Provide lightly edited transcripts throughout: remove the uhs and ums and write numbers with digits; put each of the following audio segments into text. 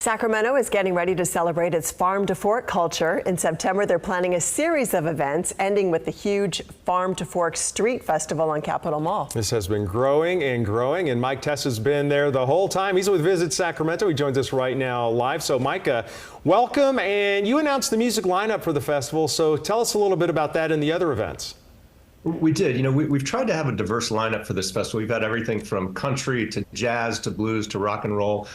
Sacramento is getting ready to celebrate its Farm to Fork culture. In September, they're planning a series of events, ending with the huge Farm to Fork Street Festival on Capitol Mall. This has been growing and growing, and Mike Tess has been there the whole time. He's with Visit Sacramento. He joins us right now live. So, Mike, welcome. And you announced the music lineup for the festival. So tell us a little bit about that and the other events. We did. You know, we've tried to have a diverse lineup for this festival. We've had everything from country to jazz to blues to rock and roll.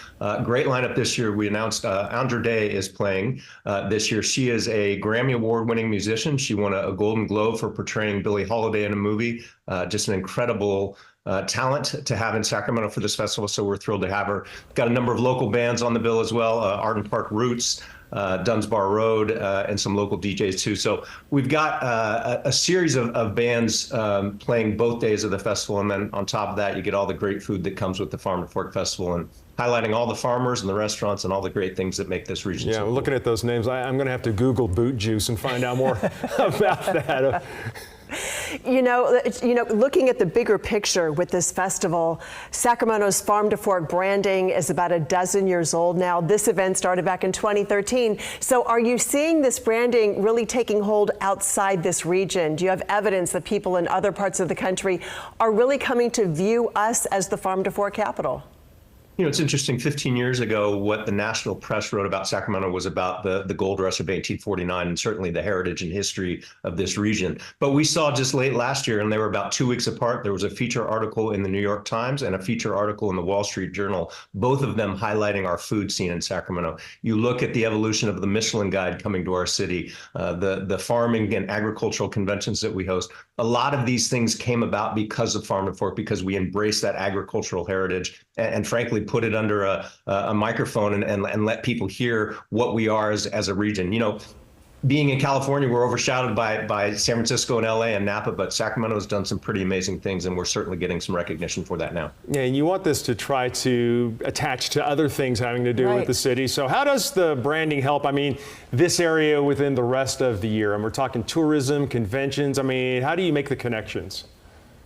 Great lineup this year. We announced Andra Day is playing this year. She is a Grammy Award-winning musician. She won a Golden Globe for portraying Billie Holiday in a movie. Just an incredible talent to have in Sacramento for this festival, so we're thrilled to have her. Got a number of local bands on the bill as well, Arden Park Roots, Duns Bar Road, and some local DJs too. So we've got a series of bands playing both days of the festival, and then on top of that, you get all the great food that comes with the Farm to Fork Festival, and highlighting all the farmers and the restaurants and all the great things that make this region. Yeah, so cool. Looking at those names, I'm going to have to Google Boot Juice and find out more about that. You know, looking at the bigger picture with this festival, Sacramento's Farm to Fork branding is about a dozen years old now. This event started back in 2013. So are you seeing this branding really taking hold outside this region? Do you have evidence that people in other parts of the country are really coming to view us as the Farm to Fork capital? You know, it's interesting, 15 years ago, what the national press wrote about Sacramento was about the gold rush of 1849 and certainly the heritage and history of this region. But we saw just late last year, and they were about 2 weeks apart, there was a feature article in the New York Times and a feature article in the Wall Street Journal, both of them highlighting our food scene in Sacramento. You look at the evolution of the Michelin Guide coming to our city, the farming and agricultural conventions that we host. A lot of these things came about because of Farm to Fork, because we embrace that agricultural heritage and frankly, put it under a microphone and let people hear what we are as a region. You know, being in California, we're overshadowed by San Francisco and LA and Napa, but Sacramento has done some pretty amazing things, and we're certainly getting some recognition for that now. Yeah, and you want this to try to attach to other things having to do with the city. So how does the branding help? I mean, this area within the rest of the year, and we're talking tourism, conventions. I mean, how do you make the connections?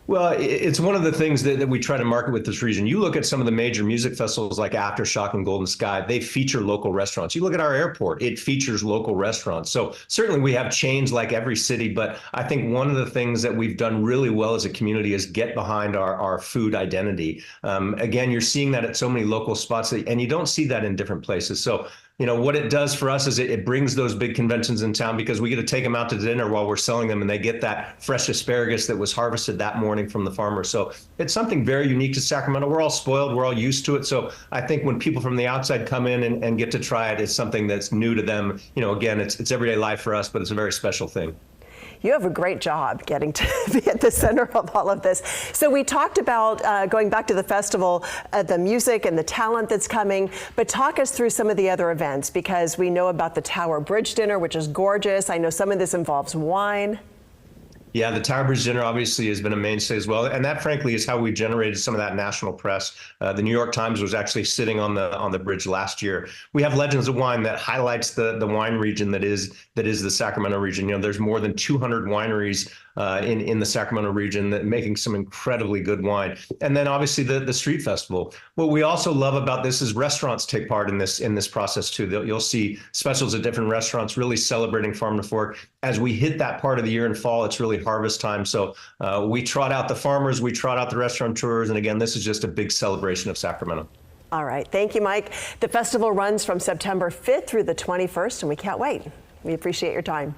Well, it's one of the things that we try to market with this region. You look at some of the major music festivals like Aftershock and Golden Sky, they feature local restaurants. You look at our airport, it features local restaurants. So certainly we have chains like every city, but I think one of the things that we've done really well as a community is get behind our food identity. Again, you're seeing that at so many local spots, and you don't see that in different places. So, you know, what it does for us is it brings those big conventions in town, because we get to take them out to dinner while we're selling them, and they get that fresh asparagus that was harvested that morning from the farmer. So it's something very unique to Sacramento. We're all spoiled. We're all used to it. So I think when people from the outside come in and get to try it, it's something that's new to them. You know, again, it's everyday life for us, but it's a very special thing. You have a great job getting to be at the center of all of this. So we talked about, going back to the festival, the music and the talent that's coming, but talk us through some of the other events, because we know about the Tower Bridge Dinner, which is gorgeous. I know some of this involves wine. Yeah, the Tower Bridge Dinner obviously has been a mainstay as well, and that frankly is how we generated some of that national press. The New York Times was actually sitting on the bridge last year. We have Legends of Wine that highlights the wine region that is the Sacramento region. You know, there's more than 200 wineries in the Sacramento region that making some incredibly good wine. And then obviously the street festival. What we also love about this is restaurants take part in this process too. You'll see specials at different restaurants really celebrating Farm to Fork. As we hit that part of the year in fall, it's really harvest time. So we trot out the farmers, we trot out the restaurateurs, and again, this is just a big celebration of Sacramento. All right, thank you, Mike. The festival runs from September 5th through the 21st, and we can't wait. We appreciate your time.